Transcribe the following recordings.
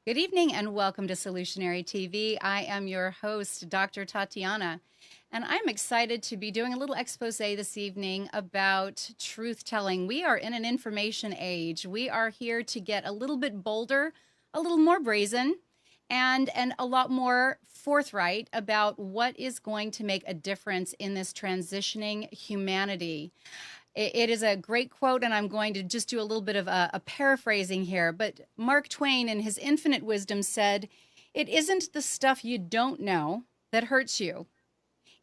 Good evening and welcome to Solutionary TV. I am your host, Dr. Tatiana, and I'm excited to be doing a little expose this evening about truth telling. We are in an information age. We are here to get a little bit bolder, a little more brazen, and a lot more forthright about what is going to make a difference in this transitioning humanity. It is a great quote, and I'm going to just do a little bit of a paraphrasing here. But Mark Twain, in his infinite wisdom, said, "It isn't the stuff you don't know that hurts you.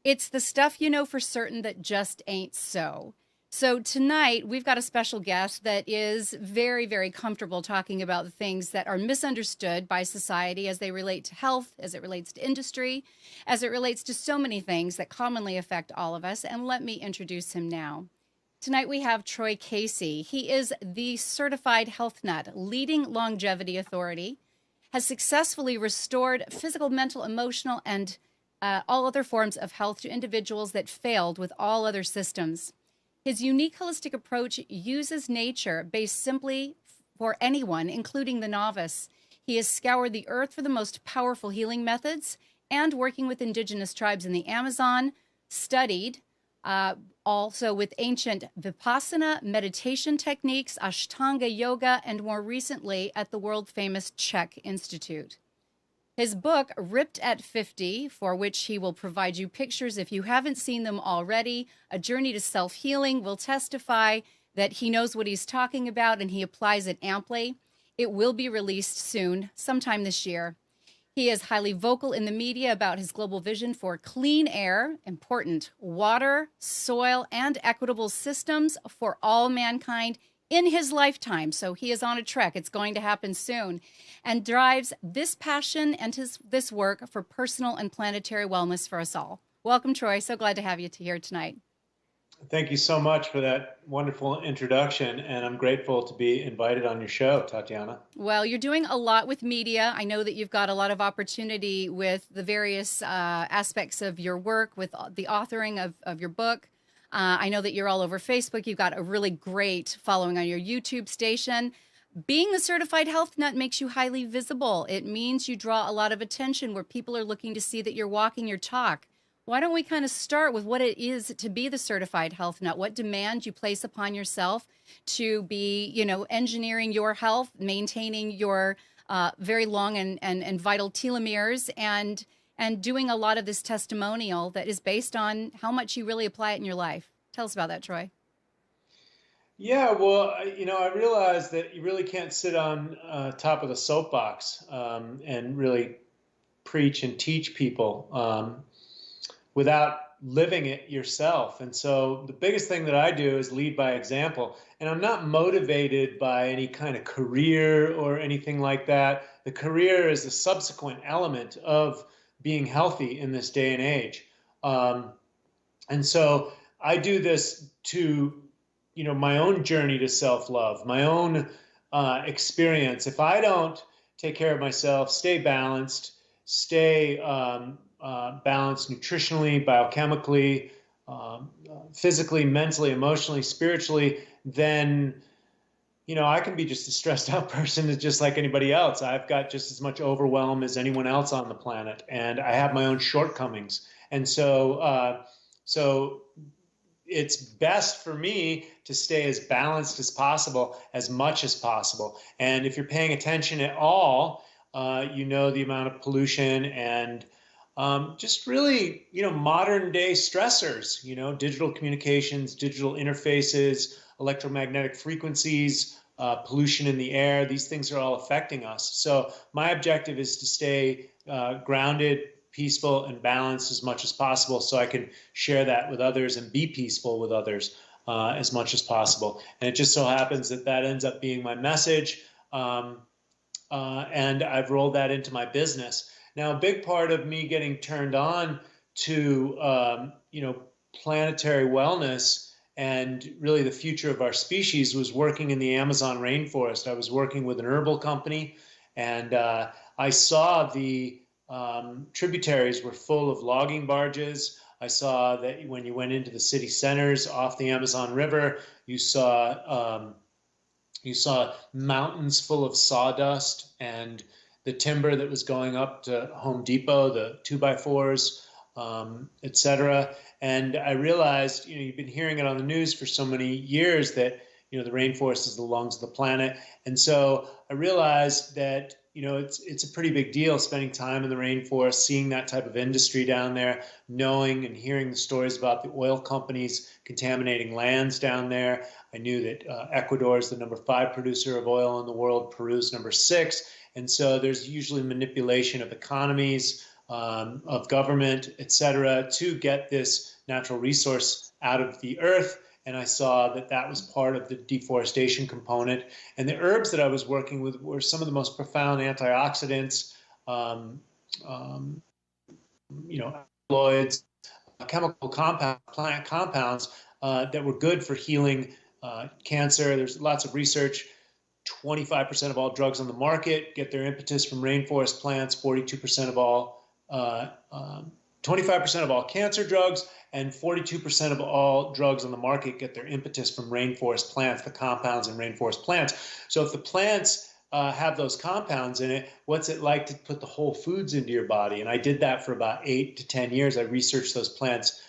It's the stuff you know for certain that just ain't so." So tonight, we've got a special guest that is very, very comfortable talking about the things that are misunderstood by society as they relate to health, as it relates to industry, as it relates to so many things that commonly affect all of us. And let me introduce him now. Tonight we have Troy Casey. He is the certified health nut, leading longevity authority, has successfully restored physical, mental, emotional, and all other forms of health to individuals that failed with all other systems. His unique holistic approach uses nature based simply for anyone, including the novice. He has scoured the earth for the most powerful healing methods and working with indigenous tribes in the Amazon, studied also with ancient Vipassana meditation techniques, Ashtanga yoga, and more recently at the world-famous Czech Institute. His book, Ripped at 50, for which he will provide you pictures if you haven't seen them already, A Journey to Self-Healing, will testify that he knows what he's talking about and he applies it amply. It will be released soon, sometime this year. He is highly vocal in the media about his global vision for clean air, important water, soil, and equitable systems for all mankind in his lifetime. So he is on a trek. It's going to happen soon, and drives this passion and this work for personal and planetary wellness for us all. Welcome, Troy. So glad to have you here tonight. Thank you so much for that wonderful introduction, and I'm grateful to be invited on your show, Tatiana. Well, you're doing a lot with media. I know that you've got a lot of opportunity with the various aspects of your work, with the authoring of your book. I know that you're all over Facebook. You've got a really great following on your YouTube station. Being the certified health nut makes you highly visible. It means you draw a lot of attention where people are looking to see that you're walking your talk. Why don't we kind of start with what it is to be the certified health nut? What demand you place upon yourself to be, engineering your health, maintaining your very long and vital telomeres, and doing a lot of this testimonial that is based on how much you really apply it in your life. Tell us about that, Troy. Yeah, well, I realized that you really can't sit on top of the soapbox and really preach and teach people without living it yourself. And so the biggest thing that I do is lead by example. And I'm not motivated by any kind of career or anything like that. The career is a subsequent element of being healthy in this day and age. And so I do this to, my own journey to self-love, my own experience. If I don't take care of myself, stay balanced, stay balanced nutritionally, biochemically, physically, mentally, emotionally, spiritually, then, I can be just a stressed out person just like anybody else. I've got just as much overwhelm as anyone else on the planet, and I have my own shortcomings. And so, it's best for me to stay as balanced as possible, as much as possible. And if you're paying attention at all, the amount of pollution and just really, modern day stressors, digital communications, digital interfaces, electromagnetic frequencies, pollution in the air. These things are all affecting us. So my objective is to stay grounded, peaceful, and balanced as much as possible so I can share that with others and be peaceful with others as much as possible. And it just so happens that that ends up being my message. And I've rolled that into my business. Now, a big part of me getting turned on to, planetary wellness and really the future of our species was working in the Amazon rainforest. I was working with an herbal company, and I saw the tributaries were full of logging barges. I saw that when you went into the city centers off the Amazon River, you saw mountains full of sawdust and the timber that was going up to Home Depot, the 2x4s, et cetera. And I realized, you've been hearing it on the news for so many years that, the rainforest is the lungs of the planet. And so I realized that, it's a pretty big deal spending time in the rainforest, seeing that type of industry down there, knowing and hearing the stories about the oil companies contaminating lands down there. I knew that Ecuador is the #5 producer of oil in the world, Peru is #6. And so there's usually manipulation of economies, of government, et cetera, to get this natural resource out of the earth. And I saw that that was part of the deforestation component. And the herbs that I was working with were some of the most profound antioxidants, alkaloids, chemical compounds, plant compounds that were good for healing cancer. There's lots of research. 25% of all drugs on the market get their impetus from rainforest plants. 42% of all 25% of all cancer drugs and 42% of all drugs on the market get their impetus from rainforest plants, the compounds in rainforest plants. So if the plants have those compounds in it, what's it like to put the whole foods into your body? And I did that for about 8 to 10 years. I researched those plants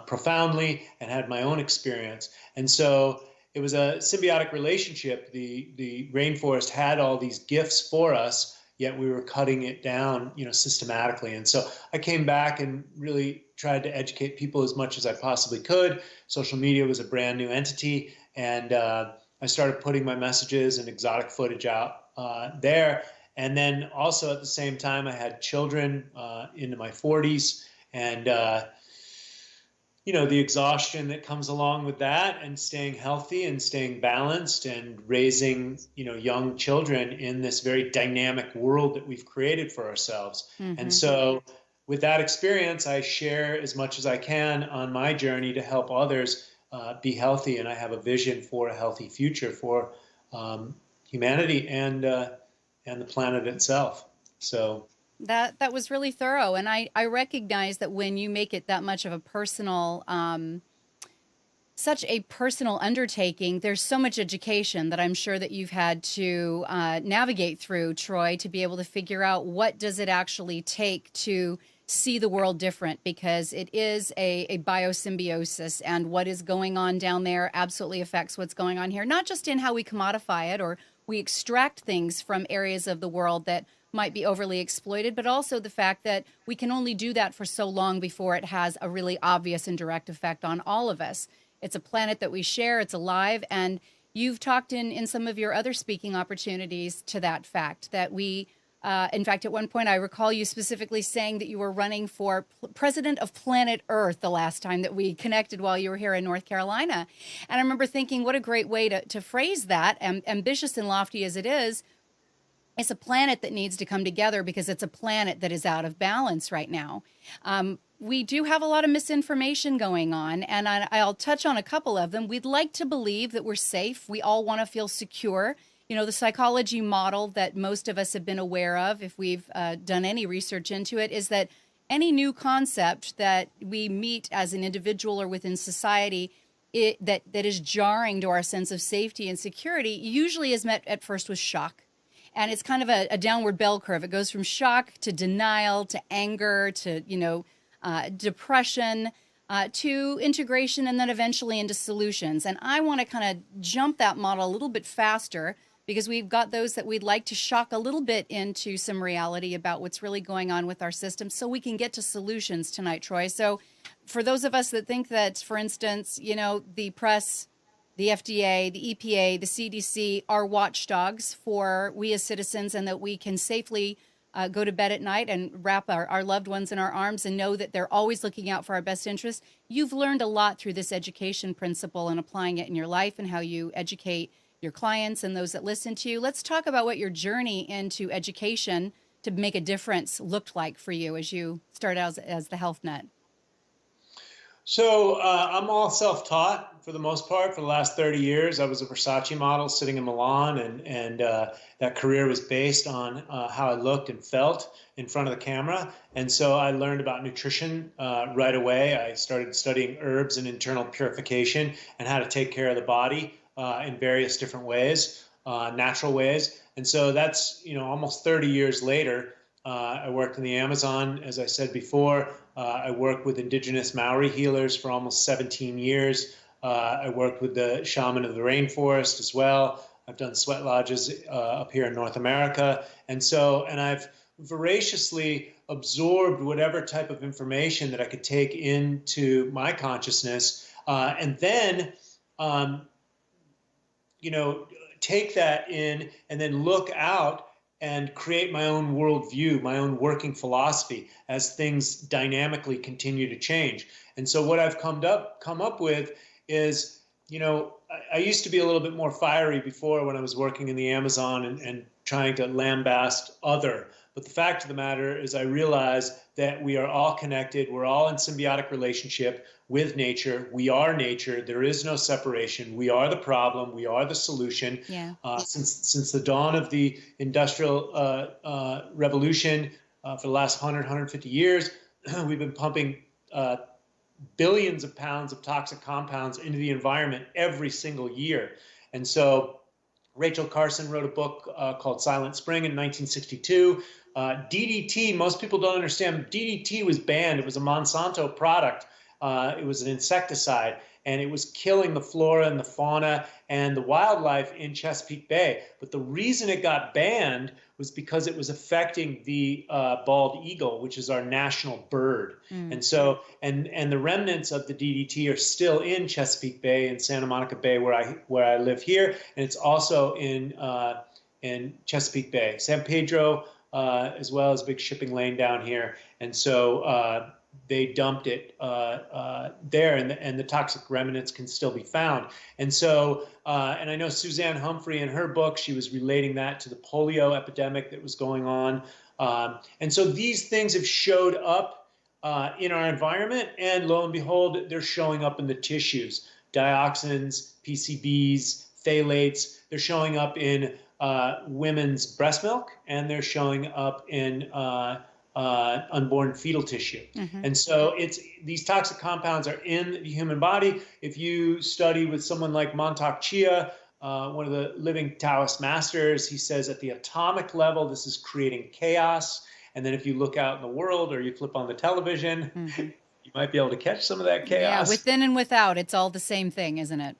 profoundly and had my own experience. And so it was a symbiotic relationship. The rainforest had all these gifts for us, yet we were cutting it down, systematically. And so I came back and really tried to educate people as much as I possibly could. Social media was a brand new entity, and I started putting my messages and exotic footage out there. And then also at the same time, I had children into my 40s, and the exhaustion that comes along with that, and staying healthy and staying balanced and raising, young children in this very dynamic world that we've created for ourselves. Mm-hmm. And so with that experience, I share as much as I can on my journey to help others be healthy. And I have a vision for a healthy future for humanity and the planet itself. So that was really thorough. And I recognize that when you make it that much of a personal, such a personal undertaking, there's so much education that I'm sure that you've had to navigate through, Troy, to be able to figure out what does it actually take to see the world different, because it is a biosymbiosis, and what is going on down there absolutely affects what's going on here, not just in how we commodify it or we extract things from areas of the world that might be overly exploited, but also the fact that we can only do that for so long before it has a really obvious and direct effect on all of us. It's a planet that we share, it's alive, and you've talked in some of your other speaking opportunities to that fact that we, in fact, at one point I recall you specifically saying that you were running for president of planet Earth the last time that we connected while you were here in North Carolina. And I remember thinking, what a great way to phrase that, ambitious and lofty as it is. It's a planet that needs to come together because it's a planet that is out of balance right now. We do have a lot of misinformation going on, and I'll touch on a couple of them. We'd like to believe that we're safe. We all want to feel secure. The psychology model that most of us have been aware of, if we've done any research into it, is that any new concept that we meet as an individual or within society that is jarring to our sense of safety and security usually is met at first with shock. And it's kind of a downward bell curve. It goes from shock to denial to anger to, depression to integration, and then eventually into solutions. And I want to kind of jump that model a little bit faster, because we've got those that we'd like to shock a little bit into some reality about what's really going on with our system so we can get to solutions tonight, Troy. So for those of us that think that, for instance, the press, the FDA, the EPA, the CDC are watchdogs for we as citizens, and that we can safely go to bed at night and wrap our loved ones in our arms and know that they're always looking out for our best interests. You've learned a lot through this education principle and applying it in your life and how you educate your clients and those that listen to you. Let's talk about what your journey into education to make a difference looked like for you as you started out as the health nut. So I'm all self-taught for the most part. For the last 30 years, I was a Versace model sitting in Milan, and that career was based on how I looked and felt in front of the camera. And so I learned about nutrition right away. I started studying herbs and internal purification and how to take care of the body in various different ways. natural ways. And so that's, almost 30 years later. I worked in the Amazon, as I said before. I worked with indigenous Maori healers for almost 17 years. I worked with the shaman of the rainforest as well. I've done sweat lodges up here in North America. And I've voraciously absorbed whatever type of information that I could take into my consciousness, and then, take that in and then look out and create my own worldview, my own working philosophy as things dynamically continue to change. And so what I've come up with is, I used to be a little bit more fiery before when I was working in the Amazon and trying to lambast other. But the fact of the matter is I realize that we are all connected. We're all in symbiotic relationship with nature. We are nature. There is no separation. We are the problem. We are the solution. Yeah. Since the dawn of the Industrial Revolution, for the last 150 years, we've been pumping billions of pounds of toxic compounds into the environment every single year. And so Rachel Carson wrote a book called Silent Spring in 1962. DDT, most people don't understand, DDT was banned. It was a Monsanto product. It was an insecticide, and it was killing the flora and the fauna and the wildlife in Chesapeake Bay. But the reason it got banned was because it was affecting the bald eagle, which is our national bird. And so, and the remnants of the DDT are still in Chesapeake Bay and Santa Monica Bay, where I live here, and it's also in Chesapeake Bay, San Pedro, as well as a big shipping lane down here. And so they dumped it there, and the toxic remnants can still be found. And so, and I know Suzanne Humphrey in her book, she was relating that to the polio epidemic that was going on. And so these things have showed up in our environment, and lo and behold, they're showing up in the tissues. Dioxins, PCBs, phthalates, they're showing up in women's breast milk, and they're showing up in unborn fetal tissue. And so these toxic compounds are in the human body. If you study with someone like Montauk Chia, one of the living Taoist masters, he says at the atomic level, this is creating chaos. And then if you look out in the world or you flip on the television, you might be able to catch some of that chaos. Yeah, within and without, it's all the same thing, isn't it?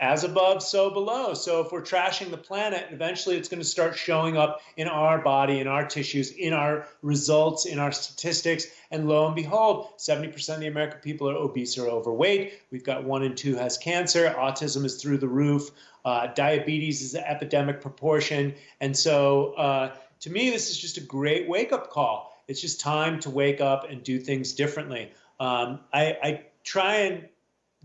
As above, so below. So if we're trashing the planet, eventually it's going to start showing up in our body, in our tissues, in our results, in our statistics. And lo and behold, 70% of the American people are obese or overweight. We've got 1 in 2 has cancer. Autism is through the roof. Diabetes is an epidemic proportion. And so to me, this is just a great wake-up call. It's just time to wake up and do things differently. I try and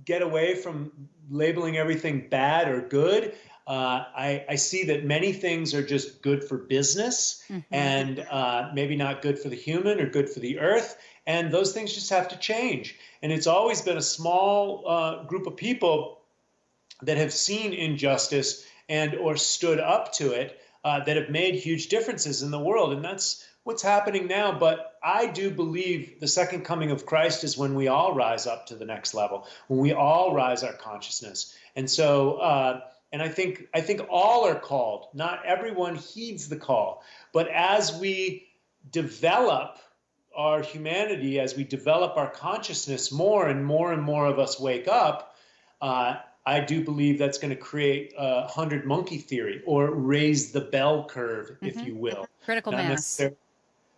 get away from labeling everything bad or good. I see that many things are just good for business and maybe not good for the human or good for the earth. And those things just have to change. And it's always been a small group of people that have seen injustice and or stood up to it that have made huge differences in the world. And that's what's happening now. But I do believe the second coming of Christ is when we all rise up to the next level, when we all rise our consciousness. And so, and I think all are called. Not everyone heeds the call. But as we develop our humanity, as we develop our consciousness more and more and more of us wake up, I do believe that's going to create a 100 monkey theory, or raise the bell curve, if you will. Critical mass.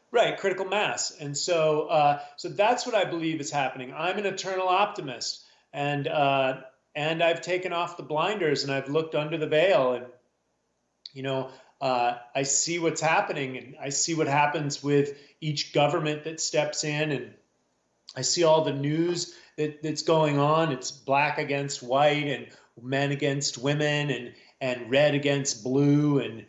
Right, critical mass. And so so that's what I believe is happening. I'm an eternal optimist, and I've taken off the blinders and I've looked under the veil, and I see what's happening, and I see what happens with each government that steps in, and I see all the news that's going on. It's black against white, and men against women, and red against blue, and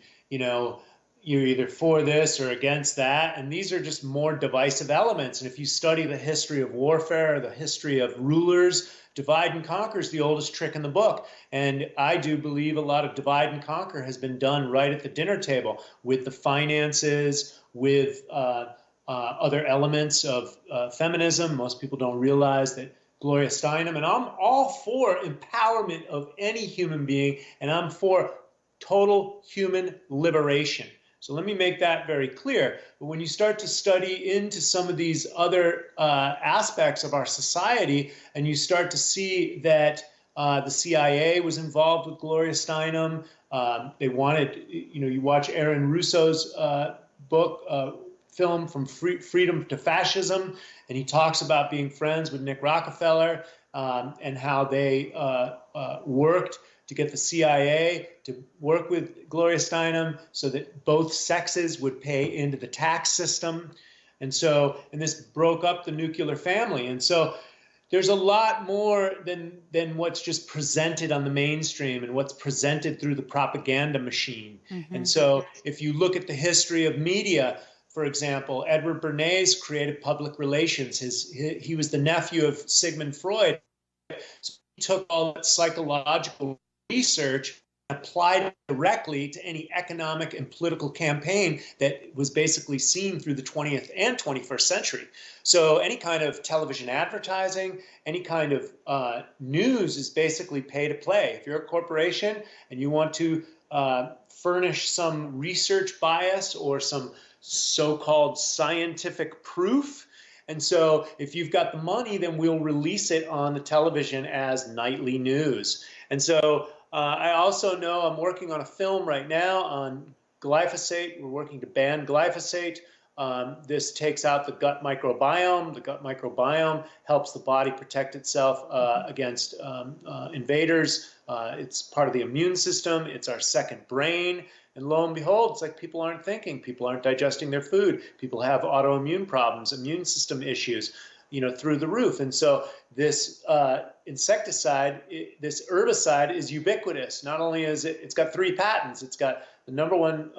you're either for this or against that. And these are just more divisive elements. And if you study the history of warfare, the history of rulers, divide and conquer is the oldest trick in the book. And I do believe a lot of divide and conquer has been done right at the dinner table, with the finances, with other elements of feminism. Most people don't realize that Gloria Steinem, and I'm all for empowerment of any human being, and I'm for total human liberation. So let me make that very clear. But when you start to study into some of these other aspects of our society, and you start to see that the CIA was involved with Gloria Steinem, they wanted, you watch Aaron Russo's film From Freedom to Fascism, and he talks about being friends with Nick Rockefeller and how they worked to get the CIA to work with Gloria Steinem so that both sexes would pay into the tax system. And this broke up the nuclear family. And so there's a lot more than what's just presented on the mainstream and what's presented through the propaganda machine. Mm-hmm. And so if you look at the history of media, for example, Edward Bernays created public relations. He was the nephew of Sigmund Freud. So he took all that psychological research and applied it directly to any economic and political campaign that was basically seen through the 20th and 21st century. So any kind of television advertising, any kind of news is basically pay to play. If you're a corporation and you want to furnish some research bias or some so-called scientific proof, and so if you've got the money, then we'll release it on the television as nightly news. And so I also know I'm working on a film right now on glyphosate. We're working to ban glyphosate. This takes out the gut microbiome. The gut microbiome helps the body protect itself against invaders. It's part of the immune system. It's our second brain. And lo and behold, it's like people aren't thinking. People aren't digesting their food. People have autoimmune problems, immune system issues, through the roof. And so this insecticide, this herbicide is ubiquitous. Not only is it's got 3 patents, it's got the number one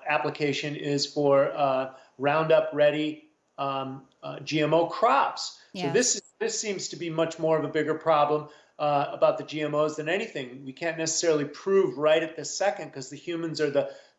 application is for Roundup Ready GMO crops. Yes. So this seems to be much more of a bigger problem about the GMOs than anything. We can't necessarily prove right at this second because the humans are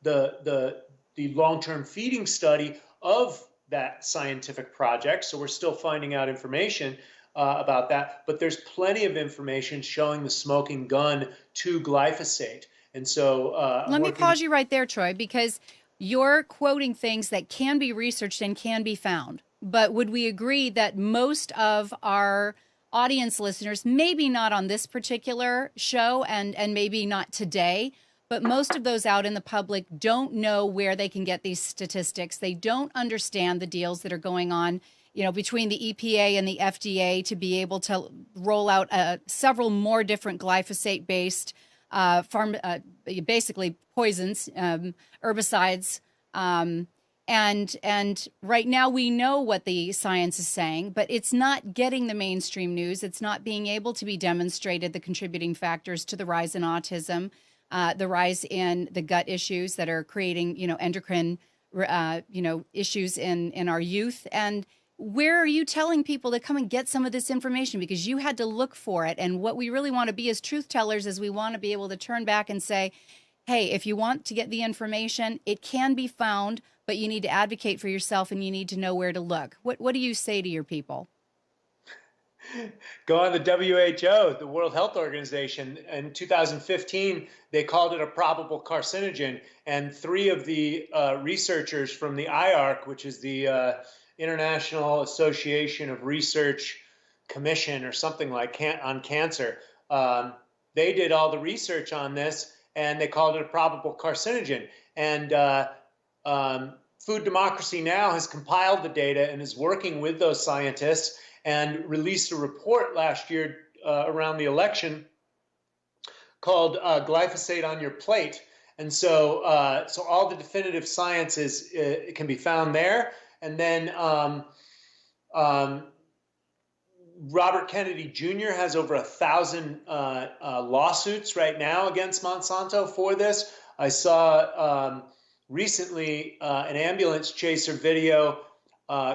the long-term feeding study of that scientific project. So we're still finding out information about that, but there's plenty of information showing the smoking gun to glyphosate. And so let me pause you right there, Troy, because you're quoting things that can be researched and can be found. But would we agree that most of our audience listeners, maybe not on this particular show and maybe not today, but most of those out in the public don't know where they can get these statistics. They don't understand the deals that are going on, between the EPA and the FDA to be able to roll out several more different glyphosate-based basically poisons, herbicides. And right now we know what the science is saying, but it's not getting the mainstream news. It's not being able to be demonstrated the contributing factors to the rise in autism, the rise in the gut issues that are creating, endocrine, issues in our youth. And where are you telling people to come and get some of this information? Because you had to look for it. And what we really want to be as truth tellers is we want to be able to turn back and say, hey, if you want to get the information, it can be found, but you need to advocate for yourself and you need to know where to look. What do you say to your people? Go on the WHO, the World Health Organization. In 2015, they called it a probable carcinogen. And 3 of the researchers from the IARC, which is the International Association of Research Commission or something like on cancer, they did all the research on this and they called it a probable carcinogen. And Food Democracy Now! Has compiled the data and is working with those scientists and released a report last year around the election called Glyphosate on Your Plate. And so all the definitive science it can be found there. And then Robert Kennedy Jr. has over 1,000 lawsuits right now against Monsanto for this. I saw recently an ambulance chaser video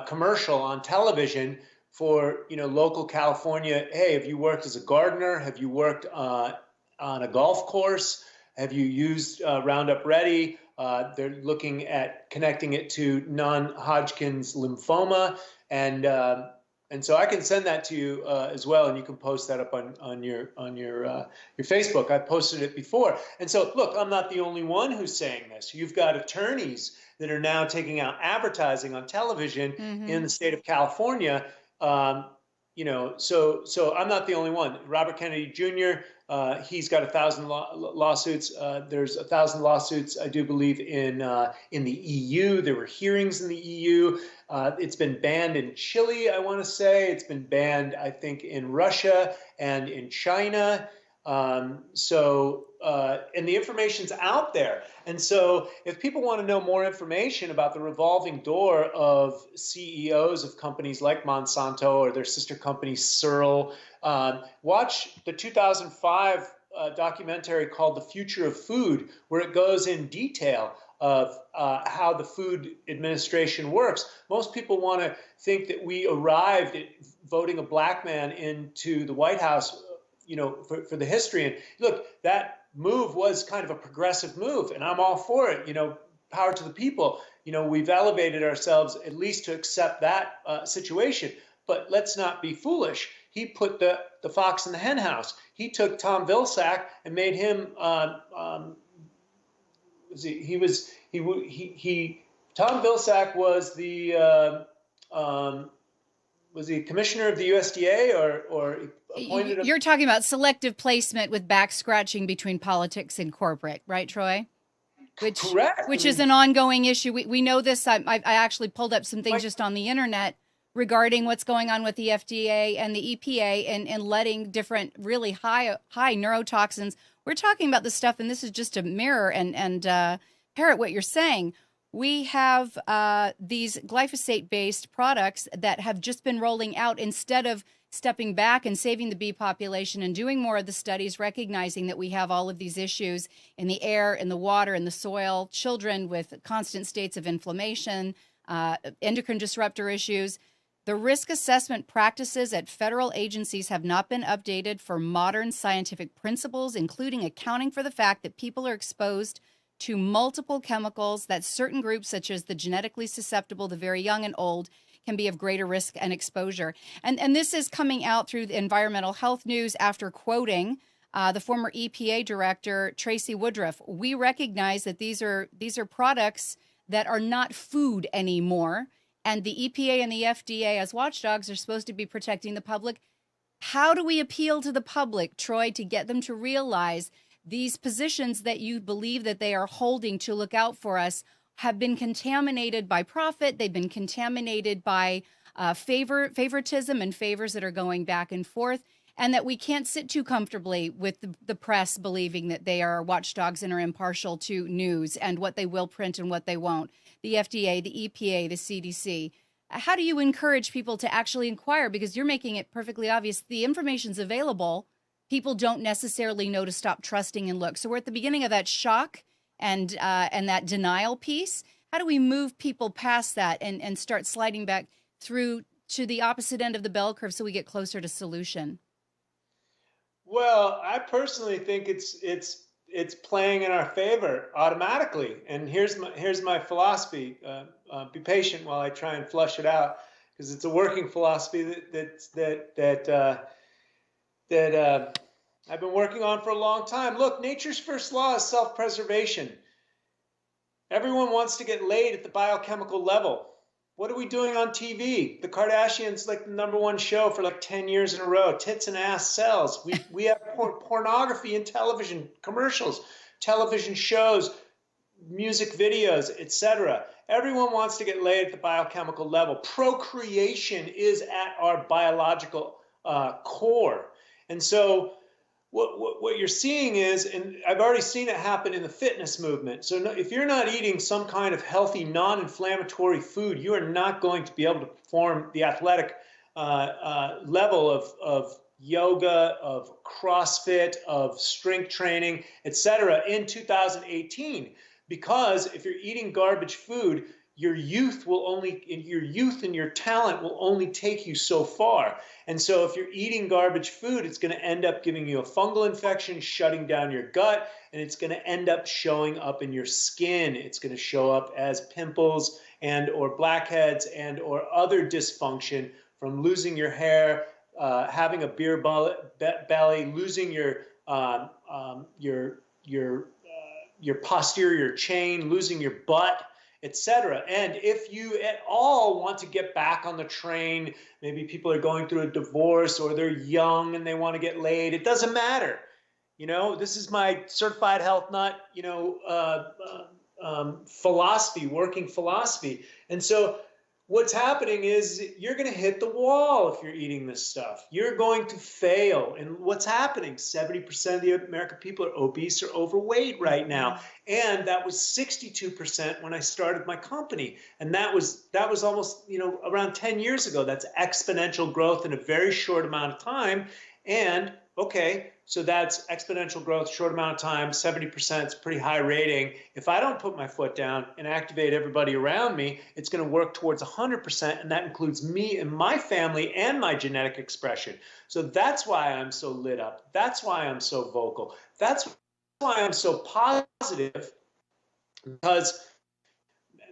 commercial on television for local California. Hey, have you worked as a gardener? Have you worked on a golf course? Have you used Roundup Ready? They're looking at connecting it to non-Hodgkin's lymphoma, and And so I can send that to you as well, and you can post that up on your Facebook. I posted it before. And so look, I'm not the only one who's saying this. You've got attorneys that are now taking out advertising on television in the state of California. So I'm not the only one. Robert Kennedy Jr. He's got 1,000 lawsuits. There's 1,000 lawsuits, I do believe, in the EU. There were hearings in the EU. It's been banned in Chile, I want to say. It's been banned, I think, in Russia and in China. And the information's out there. And so if people want to know more information about the revolving door of CEOs of companies like Monsanto or their sister company Searle, watch the 2005 documentary called The Future of Food, where it goes in detail of how the Food Administration works. Most people want to think that we arrived at voting a black man into the White House, for the history. And look, that move was kind of a progressive move, and I'm all for it. Power to the people. We've elevated ourselves at least to accept that situation. But let's not be foolish. He put the fox in the hen house. He took Tom Vilsack and made him. Tom Vilsack was the was he commissioner of the USDA or appointed? You're talking about selective placement with back scratching between politics and corporate, right, Troy? Correct. Which is an ongoing issue. We know this. I actually pulled up some things just on the internet regarding what's going on with the FDA and the EPA and letting different really high neurotoxins. We're talking about this stuff, and this is just to mirror and parrot what you're saying. We have these glyphosate-based products that have just been rolling out instead of stepping back and saving the bee population and doing more of the studies, recognizing that we have all of these issues in the air, in the water, in the soil, children with constant states of inflammation, endocrine disruptor issues. The risk assessment practices at federal agencies have not been updated for modern scientific principles, including accounting for the fact that people are exposed to multiple chemicals, that certain groups, such as the genetically susceptible, the very young and old, can be of greater risk and exposure. And this is coming out through the Environmental Health News after quoting the former EPA director, Tracy Woodruff. We recognize that these are products that are not food anymore, and the EPA and the FDA as watchdogs are supposed to be protecting the public. How do we appeal to the public, Troy, to get them to realize these positions that you believe that they are holding to look out for us have been contaminated by profit? They've been contaminated by favoritism and favors that are going back and forth, and that we can't sit too comfortably with the press believing that they are watchdogs and are impartial to news and what they will print and what they won't. The FDA, the EPA, the CDC. How do you encourage people to actually inquire? Because you're making it perfectly obvious the information's available. People don't necessarily know to stop trusting and look. So we're at the beginning of that shock and that denial piece. How do we move people past that and start sliding back through to the opposite end of the bell curve so we get closer to solution? Well, I personally think it's playing in our favor automatically. And here's my philosophy. Be patient while I try and flush it out, because it's a working philosophy that I've been working on for a long time. Look, nature's first law is self-preservation. Everyone wants to get laid at the biochemical level. What are we doing on TV? The Kardashians, like the #1 show for like 10 years in a row. Tits and ass sells. We have pornography in television commercials, television shows, music videos, etc. Everyone wants to get laid at the biochemical level. Procreation is at our biological core. And so what you're seeing is, and I've already seen it happen in the fitness movement. So if you're not eating some kind of healthy, non-inflammatory food, you are not going to be able to perform the athletic level of yoga, of CrossFit, of strength training, etc. in 2018. Because if you're eating garbage food, your youth and your talent will only take you so far. And so if you're eating garbage food, it's going to end up giving you a fungal infection, shutting down your gut, and it's going to end up showing up in your skin. It's going to show up as pimples and or blackheads and or other dysfunction from losing your hair, having a beer belly, losing your posterior chain, losing your butt, etc. And if you at all want to get back on the train, maybe people are going through a divorce or they're young and they want to get laid, it doesn't matter. This is my certified health nut, philosophy, working philosophy. And so what's happening is you're going to hit the wall if you're eating this stuff. You're going to fail. And what's happening? 70% of the American people are obese or overweight right now. And that was 62% when I started my company. And that was almost, around 10 years ago. That's exponential growth in a very short amount of time. And okay, so that's exponential growth, short amount of time, 70% is pretty high rating. If I don't put my foot down and activate everybody around me, it's going to work towards 100%, and that includes me and my family and my genetic expression. So that's why I'm so lit up. That's why I'm so vocal. That's why I'm so positive,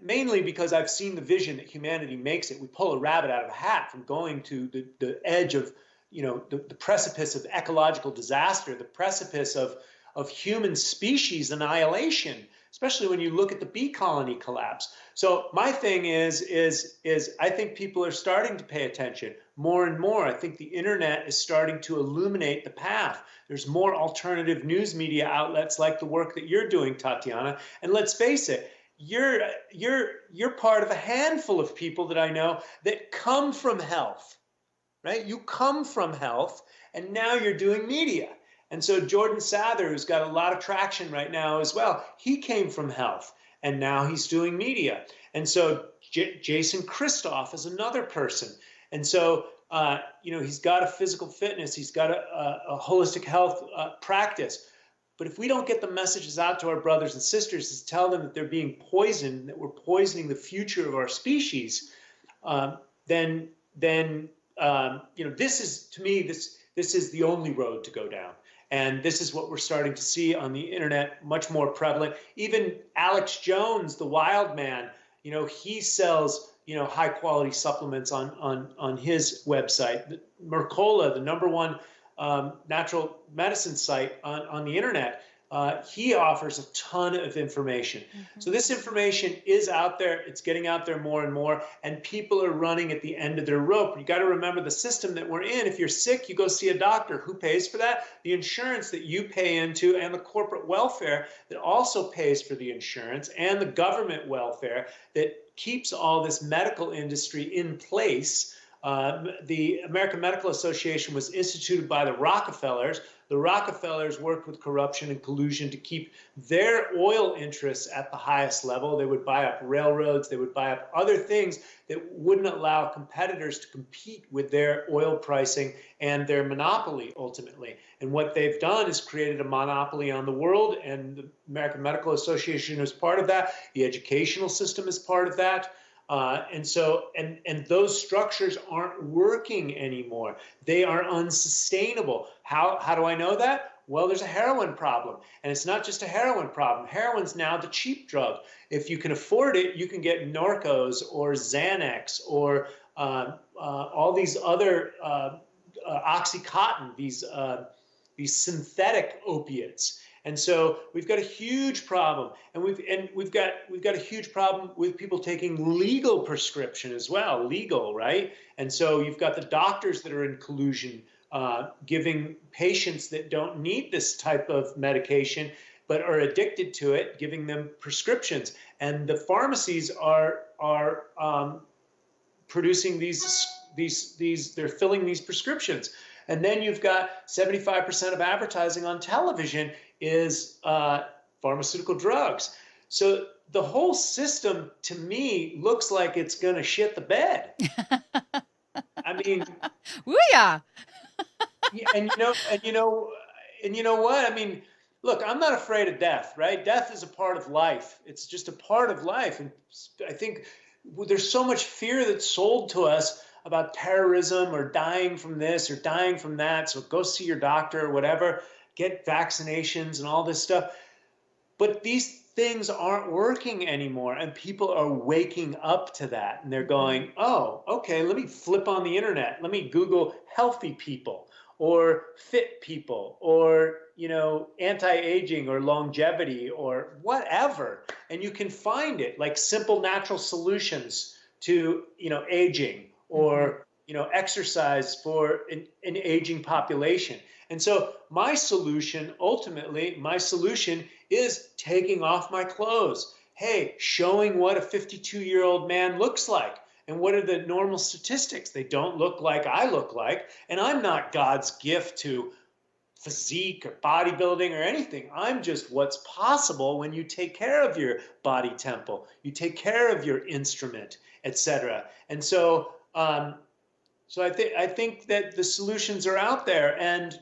mainly because I've seen the vision that humanity makes it. We pull a rabbit out of a hat from going to the edge of the precipice of ecological disaster, the precipice of human species annihilation, especially when you look at the bee colony collapse. So my thing is I think people are starting to pay attention more and more. I think the internet is starting to illuminate the path. There's more alternative news media outlets like the work that you're doing, Tatiana. And let's face it, you're part of a handful of people that I know that come from health. Right? You come from health, and now you're doing media. And so Jordan Sather, who's got a lot of traction right now as well, he came from health, and now he's doing media. And so Jason Christoff is another person. And so, he's got a physical fitness, he's got a holistic health practice. But if we don't get the messages out to our brothers and sisters to tell them that they're being poisoned, that we're poisoning the future of our species, then this is, to me, this is the only road to go down. And this is what we're starting to see on the internet, much more prevalent. Even Alex Jones, the wild man, he sells, high quality supplements on his website. Mercola, the #1 natural medicine site on the internet, he offers a ton of information. Mm-hmm. So this information is out there. It's getting out there more and more, and people are running at the end of their rope. You got to remember the system that we're in. If you're sick, you go see a doctor. Who pays for that? The insurance that you pay into, and the corporate welfare that also pays for the insurance, and the government welfare that keeps all this medical industry in place. The American Medical Association was instituted by the Rockefellers. The Rockefellers worked with corruption and collusion to keep their oil interests at the highest level. They would buy up railroads. They would buy up other things that wouldn't allow competitors to compete with their oil pricing and their monopoly ultimately. And what they've done is created a monopoly on the world, and the American Medical Association is part of that. The educational system is part of that. And those structures aren't working anymore. They are unsustainable. How do I know that? Well, there's a heroin problem, and it's not just a heroin problem. Heroin's now the cheap drug. If you can afford it, you can get Norcos or Xanax or all these other OxyContin, these synthetic opiates. And so we've got a huge problem, and we've got a huge problem with people taking legal prescription as well, legal, right? And so you've got the doctors that are in collusion, giving patients that don't need this type of medication but are addicted to it, giving them prescriptions, and the pharmacies are producing they're filling these prescriptions. And then you've got 75% of advertising on television is pharmaceutical drugs. So the whole system, to me, looks like it's going to shit the bed. I mean, ooh, yeah. and you know what? I mean, look, I'm not afraid of death, right? Death is a part of life. It's just a part of life. And I think there's so much fear that's sold to us about terrorism or dying from this or dying from that. So go see your doctor or whatever, get vaccinations and all this stuff. But these things aren't working anymore, and people are waking up to that, and they're Mhm. going, oh, okay, let me flip on the internet, let me Google healthy people or fit people or anti-aging or longevity or whatever, and you can find it like simple natural solutions to aging, Mhm. or exercise for an aging population. And so my solution is taking off my clothes. Hey, showing what a 52-year-old man looks like. And what are the normal statistics? They don't look like I look like. And I'm not God's gift to physique or bodybuilding or anything. I'm just what's possible when you take care of your body temple, you take care of your instrument, etc. And so I think that the solutions are out there. And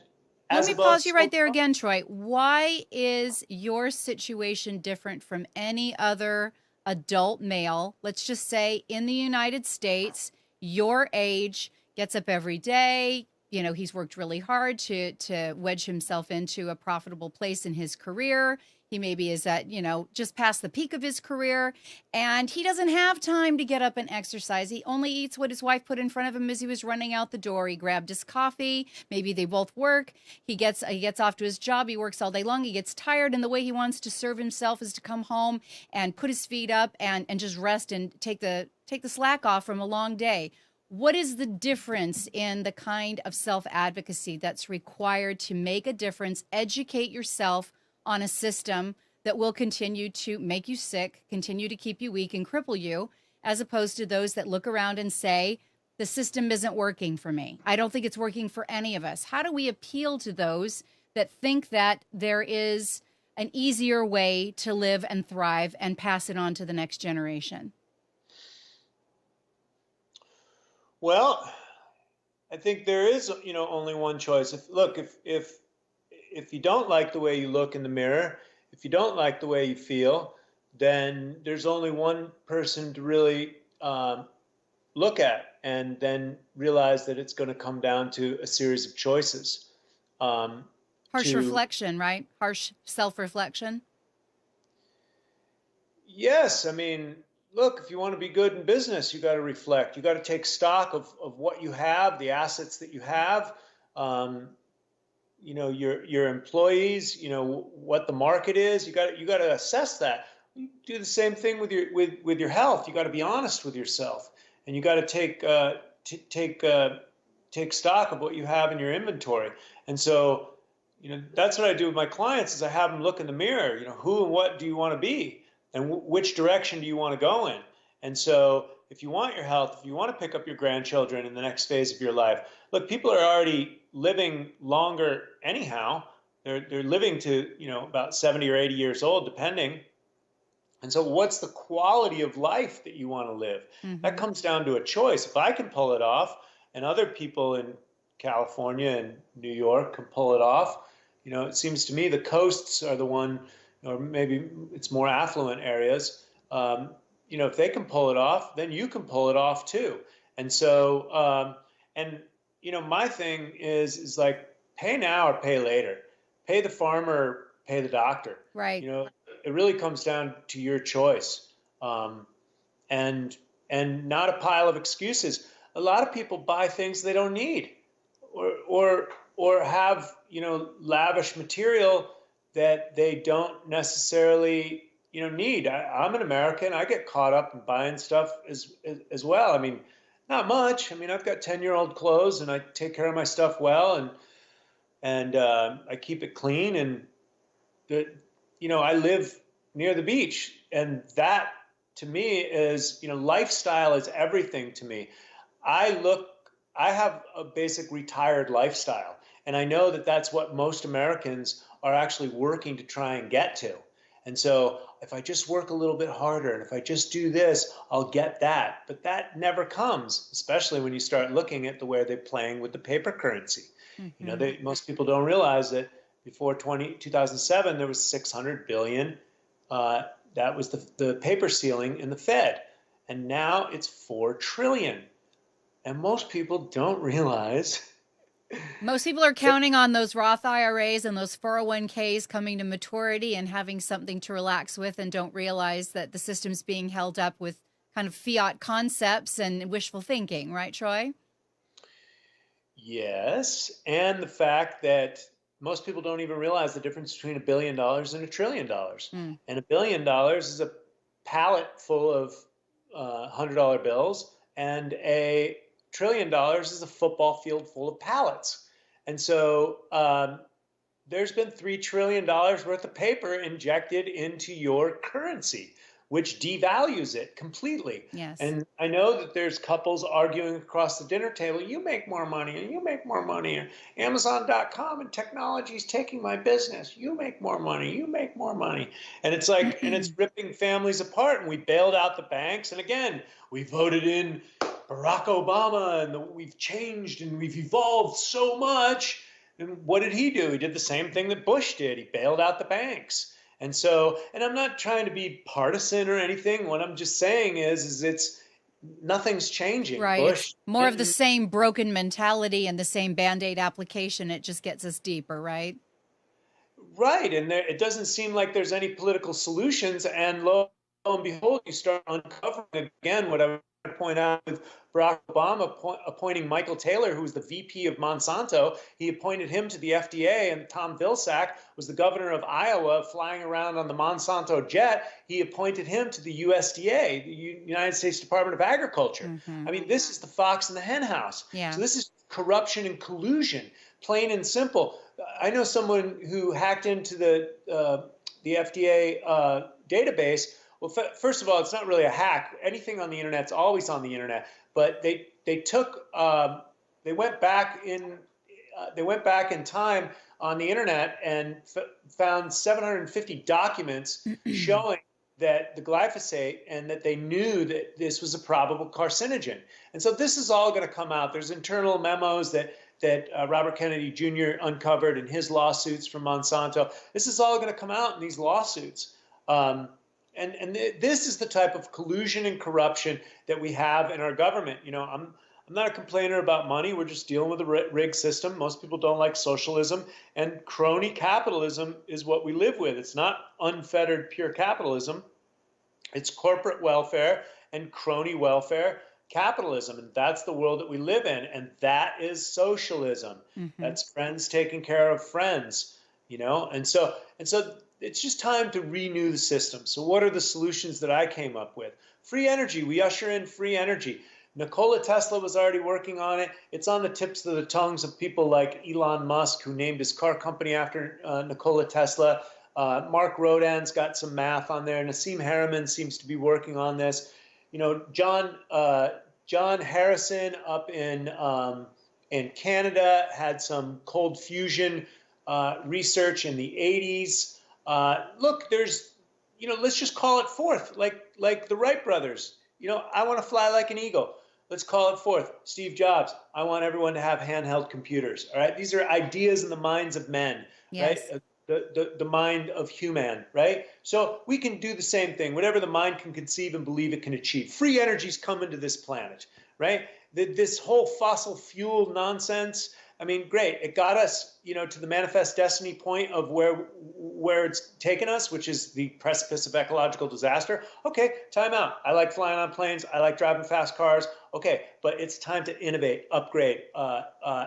Let as me above, pause you so right there again, Troy. Why is your situation different from any other adult male? Let's just say in the United States, your age, gets up every day. You know, he's worked really hard to wedge himself into a profitable place in his career. He maybe is at, just past the peak of his career, and he doesn't have time to get up and exercise. He only eats what his wife put in front of him as he was running out the door. He grabbed his coffee. Maybe they both work. He gets off to his job. He works all day long. He gets tired, and the way he wants to serve himself is to come home and put his feet up and just rest and take the slack off from a long day. What is the difference in the kind of self advocacy that's required to make a difference? Educate yourself on a system that will continue to make you sick, continue to keep you weak and cripple you, as opposed to those that look around and say, the system isn't working for me. I don't think it's working for any of us. How do we appeal to those that think that there is an easier way to live and thrive and pass it on to the next generation? well, I think there is, only one choice. If you don't like the way you look in the mirror, if you don't like the way you feel, then there's only one person to really look at, and then realize that it's going to come down to a series of choices. Um, Harsh to reflection, right? Harsh self reflection. Yes, I mean, look, if you want to be good in business, you got to reflect. You got to take stock of what you have, the assets that you have. Um, your employees, what the market is. You got to assess that. You do the same thing with your health. You got to be honest with yourself, and you got to take stock of what you have in your inventory. And so that's what I do with my clients, is I have them look in the mirror. Who and what do you want to be, and which direction do you want to go in? And so if you want your health, if you want to pick up your grandchildren in the next phase of your life, look, people are already living longer anyhow. They're living to about 70 or 80 years old, depending. And so what's the quality of life that you want to live? That Mm-hmm. comes down to a choice. If I can pull it off, and other people in California and New York can pull it off, it seems to me the coasts are the one, or maybe it's more affluent areas. If they can pull it off, then you can pull it off too. And so, and my thing is like, pay now or pay later. Pay the farmer, pay the doctor. Right. You know, it really comes down to your choice, um, and not a pile of excuses. A lot of people buy things they don't need, or have lavish material that they don't necessarily need. I'm an American. I get caught up in buying stuff as well. I mean, not much. I mean, I've got 10-year-old clothes, and I take care of my stuff well, and I keep it clean, and the, I live near the beach, and that to me is, lifestyle is everything to me. I look, I have a basic retired lifestyle, and I know that that's what most Americans are actually working to try and get to. And so if I just work a little bit harder, and if I just do this, I'll get that. But that never comes, especially when you start looking at the way they're playing with the paper currency. Mm-hmm. Most people don't realize that before 2007, there was 600 billion. Uh, that was the paper ceiling in the Fed. And now it's 4 trillion. And most people don't realize Most people are counting on those Roth IRAs and those 401ks coming to maturity and having something to relax with, and don't realize that the system's being held up with kind of fiat concepts and wishful thinking, right, Troy? Yes, and the fact that most people don't even realize the difference between $1 billion and $1 trillion. Mm. And $1 billion is a pallet full of $100 bills, and $1 trillion is a football field full of pallets. And so there's been $3 trillion worth of paper injected into your currency, which devalues it completely. Yes. And I know that there's couples arguing across the dinner table, you make more money and you make more money. And Amazon.com and technology is taking my business. You make more money. You make more money. And it's like, and it's ripping families apart. And we bailed out the banks. And again, we voted in Barack Obama, and we've changed and we've evolved so much. And what did he do? He did the same thing that Bush did. He bailed out the banks. And so, and I'm not trying to be partisan or anything. What I'm just saying is it's nothing's changing. Right. Bush, It's more of the same broken mentality and the same Band-Aid application. It just gets us deeper, right? right. And it doesn't seem like there's any political solutions. And lo and behold, you start uncovering again what I point out with Barack Obama appointing Michael Taylor, who was the VP of Monsanto. He appointed him to the FDA, and Tom Vilsack was the governor of Iowa, flying around on the Monsanto jet. He appointed him to the USDA, the United States Department of Agriculture. Mm-hmm. I mean, this is the fox in the hen house. Yeah. So this is corruption and collusion, plain and simple. I know someone who hacked into the FDA database. Well, first of all, it's not really a hack. Anything on the internet's always on the internet. But they went back in time on the internet and found 750 documents showing that the glyphosate, and that they knew that this was a probable carcinogen. And so this is all going to come out. There's internal memos that Robert Kennedy Jr. uncovered in his lawsuits from Monsanto. This is all going to come out in these lawsuits. And this is the type of collusion and corruption that we have in our government. You know, I'm not a complainer about money. We're just dealing with a rigged system. Most people don't like socialism, and crony capitalism is what we live with. It's not unfettered pure capitalism. It's corporate welfare and crony welfare capitalism, and that's the world that we live in, and that is socialism. Mm-hmm. That's friends taking care of friends, you know. And so it's just time to renew the system. So what are the solutions that I came up with? Free energy. We usher in free energy. Nikola Tesla was already working on it. It's on the tips of the tongues of people like Elon Musk, who named his car company after Nikola Tesla. Mark Rodin's got some math on there. Nassim Harriman seems to be working on this. You know, John Harrison up in Canada had some cold fusion research in the 80s. Look, there's, you know, let's just call it forth, like the Wright brothers. You know, I want to fly like an eagle. Let's call it forth. Steve Jobs, I want everyone to have handheld computers. All right. These are ideas in the minds of men, yes. Right? The mind of human, right? So we can do the same thing. Whatever the mind can conceive and believe it can achieve. Free energy's coming to this planet, right? This whole fossil fuel nonsense, I mean, great. It got us, you know, to the manifest destiny point of where it's taken us, which is the precipice of ecological disaster. Okay, time out. I like flying on planes. I like driving fast cars. Okay, but it's time to innovate, upgrade,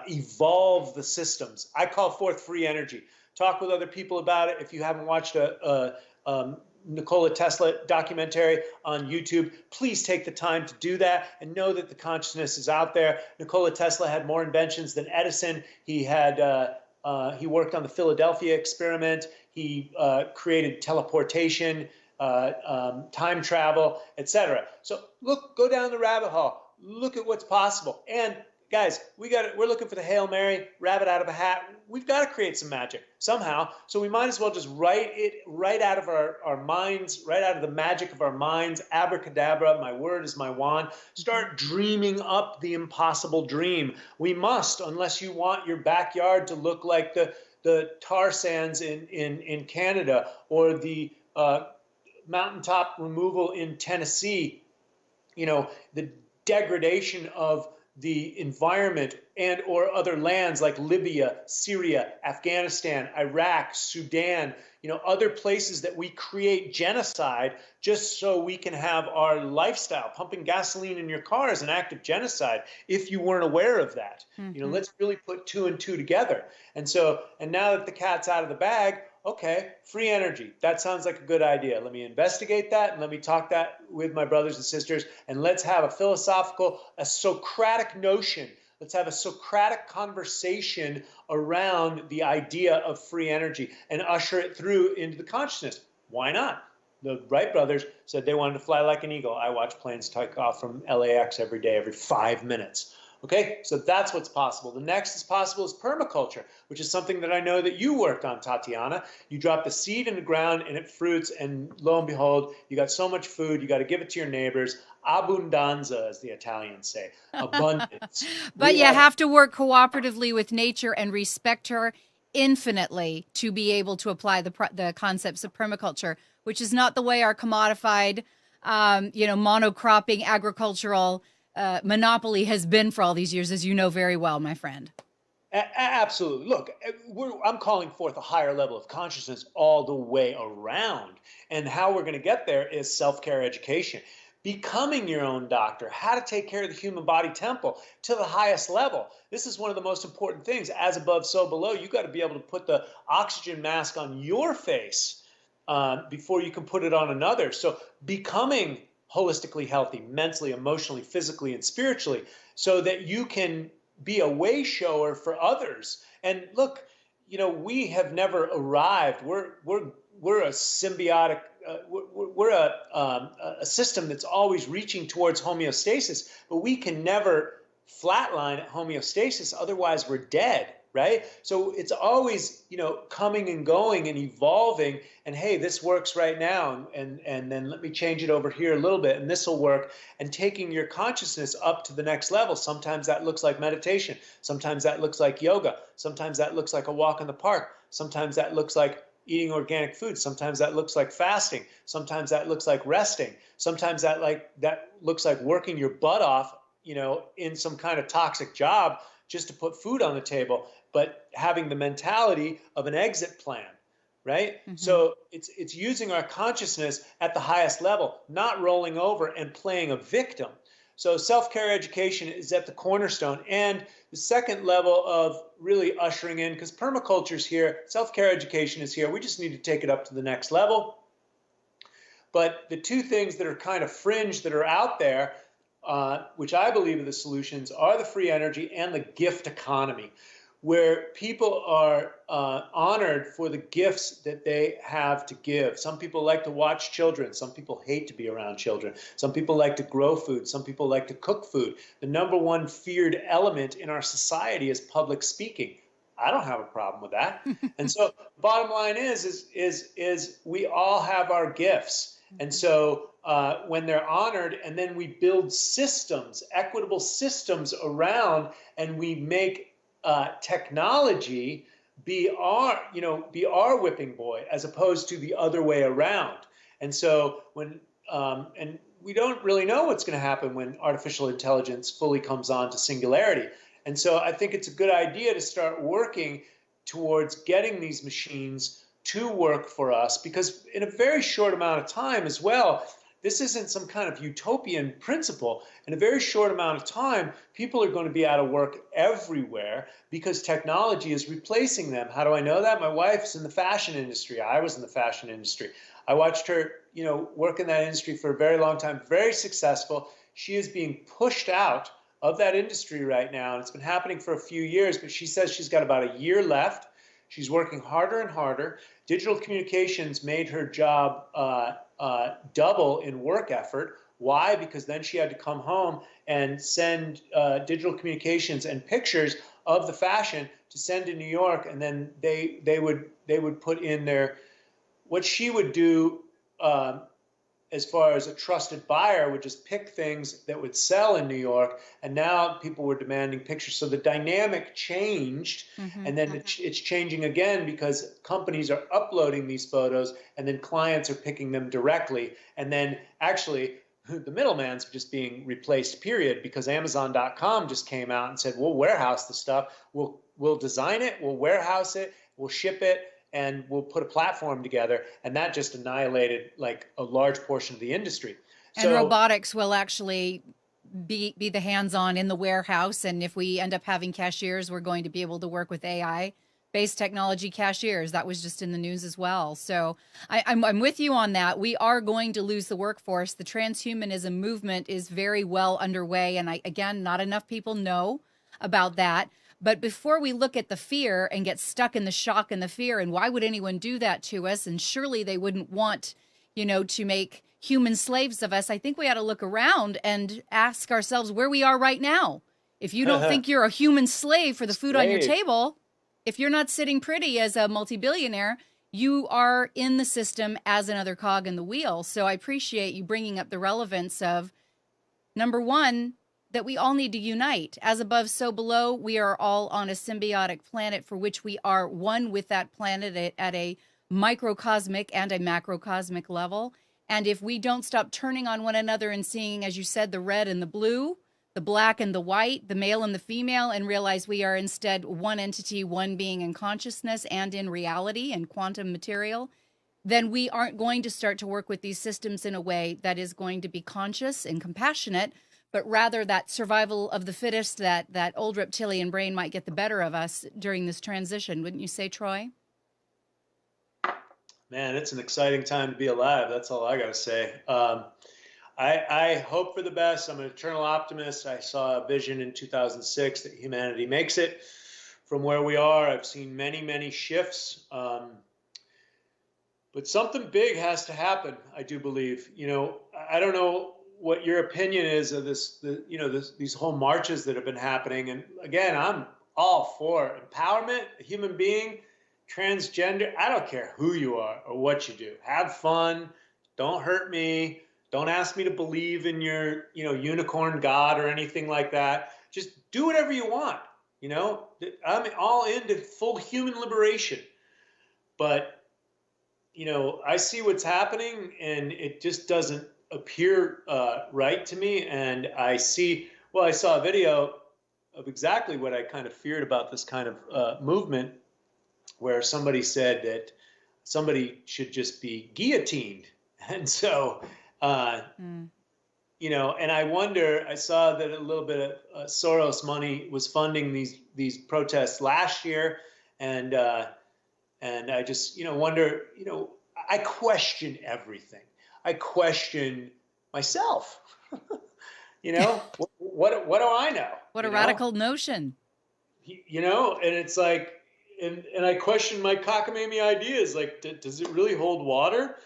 evolve the systems. I call forth free energy. Talk with other people about it. If you haven't watched a Nikola Tesla documentary on YouTube, please take the time to do that and know that the consciousness is out there. Nikola Tesla had more inventions than Edison. He worked on the Philadelphia experiment. He created teleportation, time travel, etc. So look, go down the rabbit hole. Look at what's possible. And guys, we're looking for the Hail Mary, rabbit out of a hat. We've got to create some magic somehow. So we might as well just write it right out of our minds, right out of the magic of our minds. Abracadabra, my word is my wand. Start dreaming up the impossible dream. We must, unless you want your backyard to look like the tar sands in Canada, or the mountaintop removal in Tennessee, you know, the degradation of the environment and or other lands like Libya, Syria, Afghanistan, Iraq, Sudan, other places that we create genocide just so we can have our lifestyle. Pumping gasoline in your car is an act of genocide if you weren't aware of that. Let's really put two and two together. And now that the cat's out of the bag, okay, free energy. That sounds like a good idea. Let me investigate that and let me talk that with my brothers and sisters, and let's have a philosophical, a Socratic notion. Let's have a Socratic conversation around the idea of free energy and usher it through into the consciousness. Why not? The Wright brothers said they wanted to fly like an eagle. I watch planes take off from LAX every day, every 5 minutes. Okay, so that's what's possible. The next is possible is permaculture, which is something that I know that you worked on, Tatiana. You drop the seed in the ground and it fruits, and lo and behold, you got so much food, you got to give it to your neighbors. Abundanza, as the Italians say, abundance. But you have to work cooperatively with nature and respect her infinitely to be able to apply the concepts of permaculture, which is not the way our commodified, monocropping agricultural monopoly has been for all these years, as you know very well, my friend. Absolutely. Look, I'm calling forth a higher level of consciousness all the way around. And how we're going to get there is self-care education. Becoming your own doctor, how to take care of the human body temple to the highest level. This is one of the most important things. As above, so below. You got to be able to put the oxygen mask on your face before you can put it on another. So becoming holistically healthy, mentally, emotionally, physically, and spiritually, so that you can be a way shower for others. And look, we have never arrived. We're a symbiotic. We're a system that's always reaching towards homeostasis, but we can never flatline at homeostasis. Otherwise, we're dead. Right? So it's always, coming and going and evolving, and hey, this works right now, and then let me change it over here a little bit, and this will work, and taking your consciousness up to the next level. Sometimes that looks like meditation. Sometimes that looks like yoga. Sometimes that looks like a walk in the park. Sometimes that looks like eating organic food. Sometimes that looks like fasting. Sometimes that looks like resting. Sometimes that looks like working your butt off, in some kind of toxic job just to put food on the table, but having the mentality of an exit plan, right? Mm-hmm. So it's using our consciousness at the highest level, not rolling over and playing a victim. So self-care education is at the cornerstone. And the second level of really ushering in, because permaculture is here, self-care education is here, we just need to take it up to the next level. But the two things that are kind of fringe that are out there, which I believe are the solutions, are the free energy and the gift economy, where people are honored for the gifts that they have to give. Some people like to watch children. Some people hate to be around children. Some people like to grow food. Some people like to cook food. The number one feared element in our society is public speaking. I don't have a problem with that. And so bottom line is we all have our gifts. And so when they're honored, and then we build systems, equitable systems around, and we make technology be our whipping boy, as opposed to the other way around. And so and we don't really know what's going to happen when artificial intelligence fully comes on to singularity. And so I think it's a good idea to start working towards getting these machines to work for us, because in a very short amount of time as well, this isn't some kind of utopian principle. In a very short amount of time, people are going to be out of work everywhere because technology is replacing them. How do I know that? My wife's in the fashion industry. I was in the fashion industry. I watched her, work in that industry for a very long time, very successful. She is being pushed out of that industry right now, and it's been happening for a few years, but she says she's got about a year left. She's working harder and harder. Digital communications made her job double in work effort. Why? Because then she had to come home and send digital communications and pictures of the fashion to send to New York, and then they would put in their, what she would do as far as a trusted buyer would just pick things that would sell in New York, and now people were demanding pictures. So the dynamic changed, and then it's changing again because companies are uploading these photos, and then clients are picking them directly, and then actually the middleman's just being replaced, period, because Amazon.com just came out and said, we'll warehouse the stuff. We'll design it, we'll warehouse it, we'll ship it, and we'll put a platform together. And that just annihilated like a large portion of the industry. And robotics will actually be the hands-on in the warehouse. And if we end up having cashiers, we're going to be able to work with AI-based technology cashiers. That was just in the news as well. So I'm with you on that. We are going to lose the workforce. The transhumanism movement is very well underway. And again, not enough people know about that. But before we look at the fear and get stuck in the shock and the fear, and why would anyone do that to us? And surely they wouldn't want, to make human slaves of us. I think we ought to look around and ask ourselves where we are right now. If you don't think you're a human slave for the food on your table, if you're not sitting pretty as a multi-billionaire, you are in the system as another cog in the wheel. So I appreciate you bringing up the relevance of, number one, that we all need to unite. As above, so below. We are all on a symbiotic planet for which we are one with that planet at a microcosmic and a macrocosmic level. And if we don't stop turning on one another and seeing, as you said, the red and the blue, the black and the white, the male and the female, and realize we are instead one entity, one being in consciousness and in reality and quantum material, then we aren't going to start to work with these systems in a way that is going to be conscious and compassionate, but rather that survival of the fittest, that old reptilian brain might get the better of us during this transition. Wouldn't you say, Troy? Man, it's an exciting time to be alive. That's all I got to say. I hope for the best. I'm an eternal optimist. I saw a vision in 2006 that humanity makes it from where we are. I've seen many, many shifts. But something big has to happen, I do believe. I don't know what your opinion is of these whole marches that have been happening. And again, I'm all for empowerment, a human being, transgender. I don't care who you are or what you do. Have fun. Don't hurt me. Don't ask me to believe in your, unicorn God or anything like that. Just do whatever you want. I'm all into full human liberation. But, I see what's happening and it just doesn't appear right to me. And I saw a video of exactly what I kind of feared about this kind of movement, where somebody said that somebody should just be guillotined. And so, and I wonder, I saw that a little bit of Soros money was funding these protests last year. And I just, wonder, I question everything. I question myself. What do I know? What a radical notion. And it's like, and I question my cockamamie ideas. Like, does it really hold water?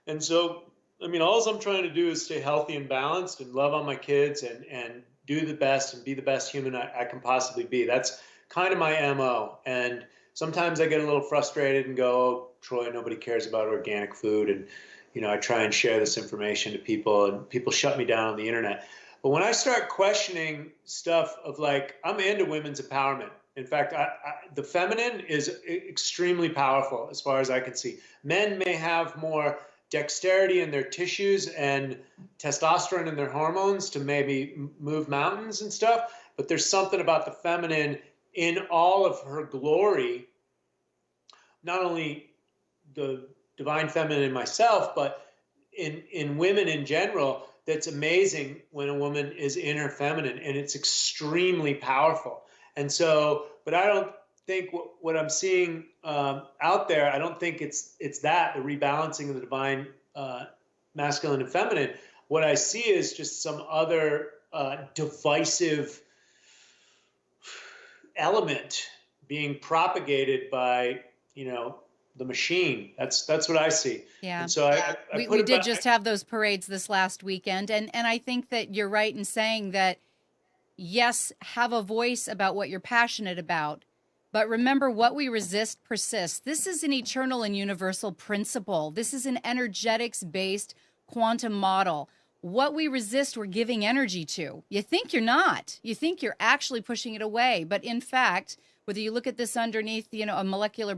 And so, all I'm trying to do is stay healthy and balanced and love on my kids and do the best and be the best human I can possibly be. That's kind of my MO. And sometimes I get a little frustrated and go, oh, Troy, nobody cares about organic food. And, I try and share this information to people and people shut me down on the internet. But when I start questioning stuff of like, I'm into women's empowerment. In fact, the feminine is extremely powerful as far as I can see. Men may have more dexterity in their tissues and testosterone in their hormones to maybe move mountains and stuff, but there's something about the feminine in all of her glory, not only the divine feminine in myself, but in women in general, that's amazing when a woman is in her feminine, and it's extremely powerful. And so, but I don't think what I'm seeing out there, I don't think it's that, the rebalancing of the divine masculine and feminine. What I see is just some other divisive element being propagated by, the machine. That's what I see. Yeah. And so we did just have those parades this last weekend. And I think that you're right in saying that, yes, have a voice about what you're passionate about. But remember, what we resist persists. This is an eternal and universal principle. This is an energetics-based quantum model. What we resist, we're giving energy to. You think you're not. You think you're actually pushing it away. But in fact, whether you look at this underneath, a molecular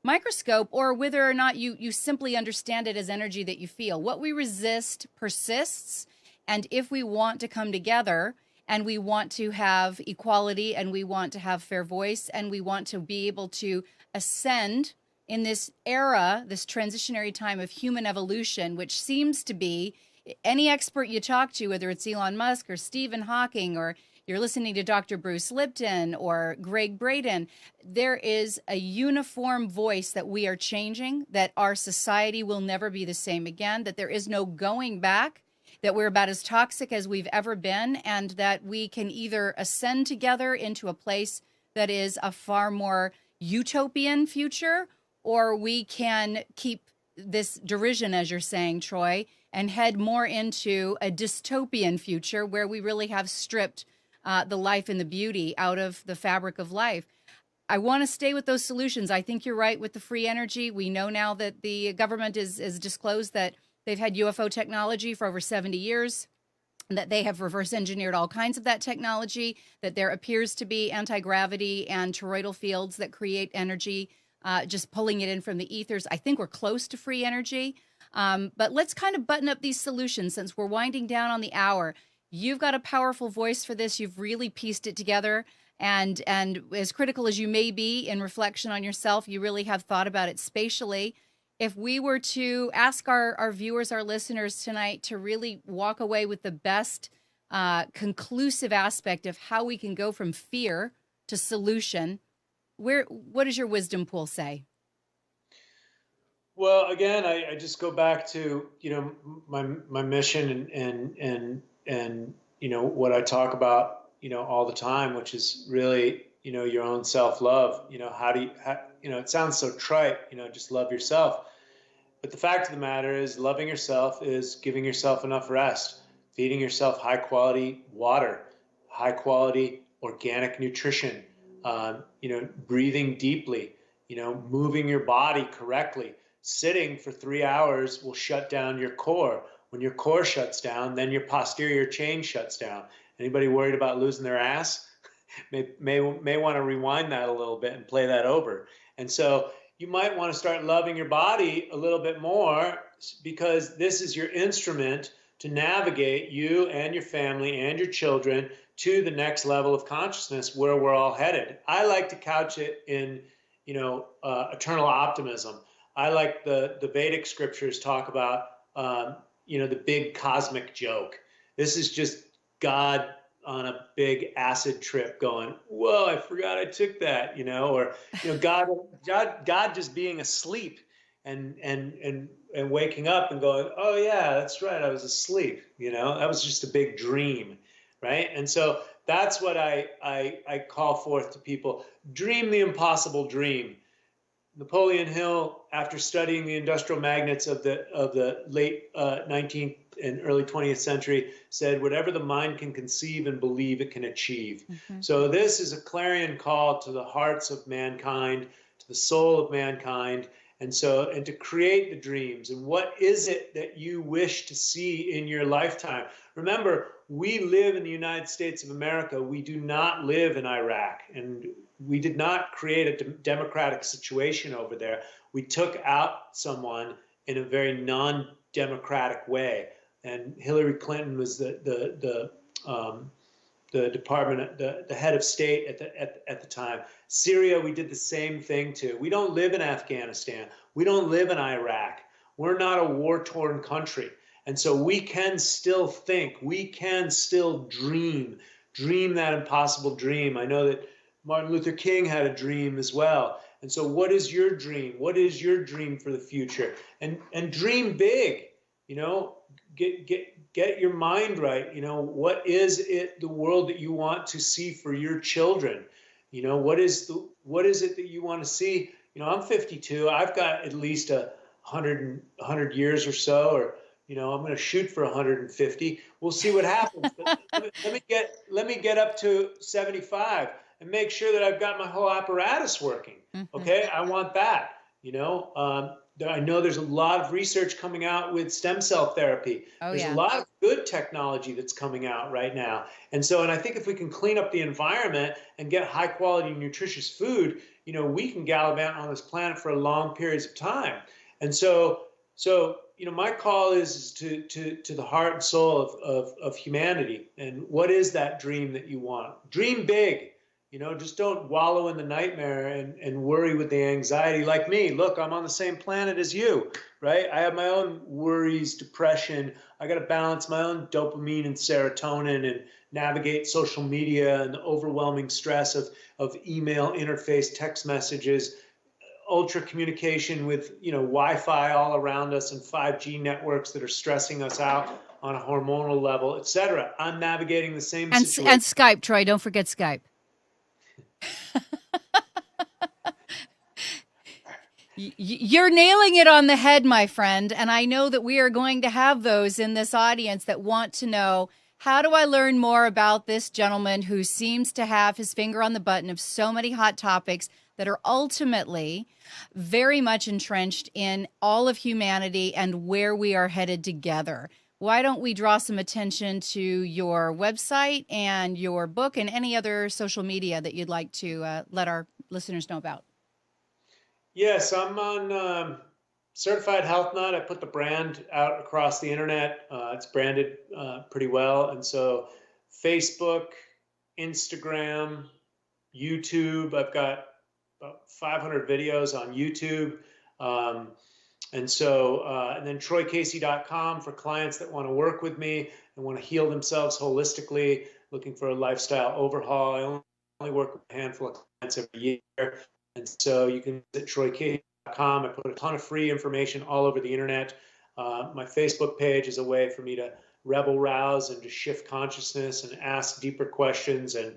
microscope, or whether or not you simply understand it as energy that you feel. What we resist persists. And if we want to come together and we want to have equality and we want to have fair voice and we want to be able to ascend in this era, this transitionary time of human evolution, which seems to be, any expert you talk to, whether it's Elon Musk or Stephen Hawking, or you're listening to Dr. Bruce Lipton or Greg Braden, there is a uniform voice that we are changing, that our society will never be the same again, that there is no going back, that we're about as toxic as we've ever been, and that we can either ascend together into a place that is a far more utopian future, or we can keep this derision, as you're saying, Troy, and head more into a dystopian future where we really have stripped the life and the beauty out of the fabric of life. I want to stay with those solutions. I think you're right with the free energy. We know now that the government is disclosed that they've had UFO technology for over 70 years, that they have reverse engineered all kinds of that technology, that there appears to be anti-gravity and toroidal fields that create energy, just pulling it in from the ethers. I think we're close to free energy. But let's kind of button up these solutions since we're winding down on the hour. You've got a powerful voice for this. You've really pieced it together. And as critical as you may be in reflection on yourself, you really have thought about it spatially. If we were to ask our viewers, our listeners tonight to really walk away with the best conclusive aspect of how we can go from fear to solution, what does your wisdom pool say? Well, again, I just go back to, my mission and what I talk about, all the time, which is really, your own self-love. It sounds so trite, just love yourself. But the fact of the matter is, loving yourself is giving yourself enough rest, feeding yourself high quality water, high quality organic nutrition, breathing deeply, moving your body correctly. Sitting for 3 hours will shut down your core. When your core shuts down, then your posterior chain shuts down. Anybody worried about losing their ass may want to rewind that a little bit and play that over. And so you might want to start loving your body a little bit more, because this is your instrument to navigate you and your family and your children to the next level of consciousness where we're all headed. I like to couch it in, eternal optimism. I like the Vedic scriptures talk about, the big cosmic joke. This is just God on a big acid trip going, whoa, I forgot I took that, or, God just being asleep and waking up and going, oh yeah, that's right, I was asleep, that was just a big dream, right? And so that's what I call forth to people. Dream the impossible dream. Napoleon Hill, after studying the industrial magnates of the late 19th and early 20th century, said, whatever the mind can conceive and believe, it can achieve. Mm-hmm. So this is a clarion call to the hearts of mankind, to the soul of mankind, and to create the dreams. And what is it that you wish to see in your lifetime? Remember, we live in the United States of America. We do not live in Iraq, and we did not create a democratic situation over there. We took out someone in a very non-democratic way, and Hillary Clinton was the department, the head of state at the time. Syria, we did the same thing to. We don't live in Afghanistan. We don't live in Iraq. We're not a war-torn country, and so we can still think. We can still dream that impossible dream. I know that Martin Luther King had a dream as well. And so what is your dream? What is your dream for the future? And dream big, get your mind right. What is it, the world that you want to see for your children? What is it that you want to see? I'm 52. I've got at least 100 years or so, or, I'm going to shoot for 150. We'll see what happens. But let me get up to 75. And make sure that I've got my whole apparatus working. Mm-hmm. Okay, I want that. I know there's a lot of research coming out with stem cell therapy. Oh, There's a yeah. lot of good technology that's coming out right now. And I think if we can clean up the environment and get high quality nutritious food, we can gallivant on this planet for long periods of time. And so my call is to the heart and soul of humanity. And what is that dream that you want? Dream big. Just don't wallow in the nightmare and worry with the anxiety like me. Look, I'm on the same planet as you, right? I have my own worries, depression. I got to balance my own dopamine and serotonin and navigate social media and the overwhelming stress of email interface, text messages, ultra communication with, Wi-Fi all around us and 5G networks that are stressing us out on a hormonal level, et cetera. I'm navigating the same situation. And Skype, Troy, don't forget Skype. You're nailing it on the head, my friend. And I know that we are going to have those in this audience that want to know, how do I learn more about this gentleman who seems to have his finger on the button of so many hot topics that are ultimately very much entrenched in all of humanity and where we are headed together? Why don't we draw some attention to your website and your book and any other social media that you'd like to let our listeners know about? Yes, I'm on Certified Health Nut. I put the brand out across the internet. It's branded pretty well. And so Facebook, Instagram, YouTube, I've got about 500 videos on YouTube. And then TroyCasey.com for clients that want to work with me and want to heal themselves holistically, looking for a lifestyle overhaul. I only work with a handful of clients every year. And so you can visit TroyCasey.com. I put a ton of free information all over the internet. My Facebook page is a way for me to rebel rouse and to shift consciousness and ask deeper questions and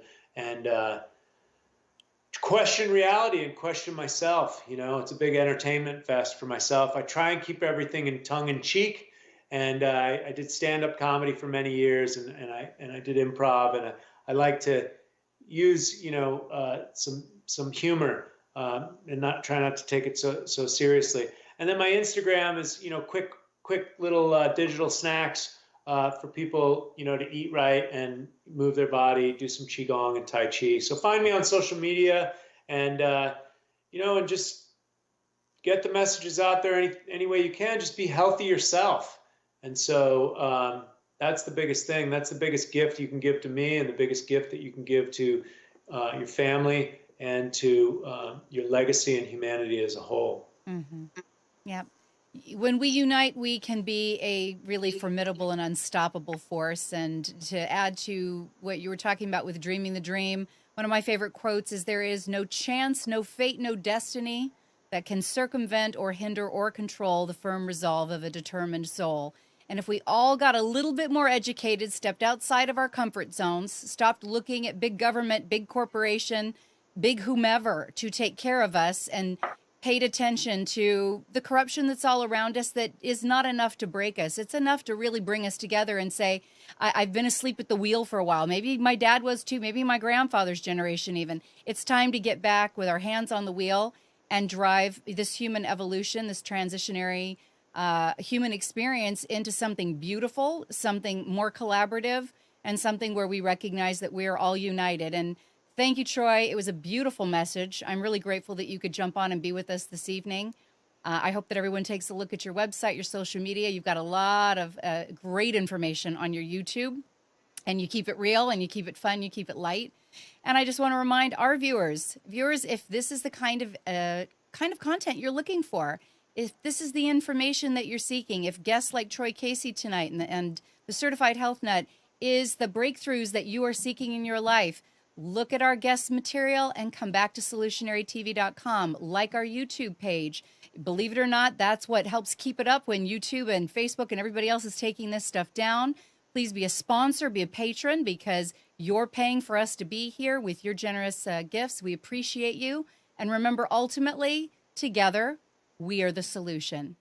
question reality and question myself. It's a big entertainment fest for myself. I try and keep everything in tongue in cheek. And I did stand-up comedy for many years, and I did improv, and I like to use some humor and try not to take it so seriously. And then my Instagram is quick little digital snacks for people to eat right and move their body, do some qigong and tai chi. So find me on social media and and just get the messages out there any way you can. Just be healthy yourself. And so that's the biggest thing. That's the biggest gift you can give to me, and the biggest gift that you can give to your family and to your legacy and humanity as a whole. Mm-hmm. Yep. When we unite, we can be a really formidable and unstoppable force. And to add to what you were talking about with dreaming the dream, one of my favorite quotes is, "There is no chance, no fate, no destiny that can circumvent or hinder or control the firm resolve of a determined soul." And if we all got a little bit more educated, stepped outside of our comfort zones, stopped looking at big government, big corporation, big whomever to take care of us, and paid attention to the corruption that's all around us, that is not enough to break us. It's enough to really bring us together and say, I've been asleep at the wheel for a while. Maybe my dad was too, maybe my grandfather's generation even. It's time to get back with our hands on the wheel and drive this human evolution, this transitionary human experience into something beautiful, something more collaborative, and something where we recognize that we are all united. And thank you, Troy. It was a beautiful message. I'm really grateful that you could jump on and be with us this evening. I hope that everyone takes a look at your website, your social media. You've got a lot of great information on your YouTube, and you keep it real and you keep it fun, you keep it light. And I just want to remind our viewers, if this is the kind of content you're looking for, if this is the information that you're seeking, if guests like Troy Casey tonight and the Certified Health Nut is the breakthroughs that you are seeking in your life, look at our guest material and come back to solutionarytv.com. Like our YouTube page. Believe it or not, that's what helps keep it up when YouTube and Facebook and everybody else is taking this stuff down. Please be a sponsor, be a patron, because you're paying for us to be here with your generous gifts. We appreciate you. And remember, ultimately, together, we are the solution.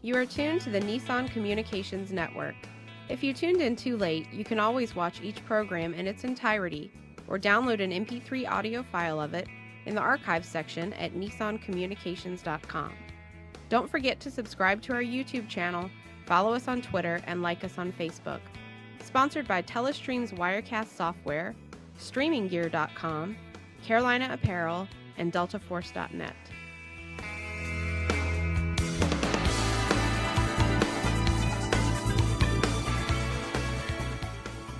You are tuned to the Nissan Communications Network. If you tuned in too late, you can always watch each program in its entirety or download an MP3 audio file of it in the archives section at nissancommunications.com. Don't forget to subscribe to our YouTube channel, follow us on Twitter, and like us on Facebook. Sponsored by Telestream's Wirecast software, StreamingGear.com, Carolina Apparel, and DeltaForce.net.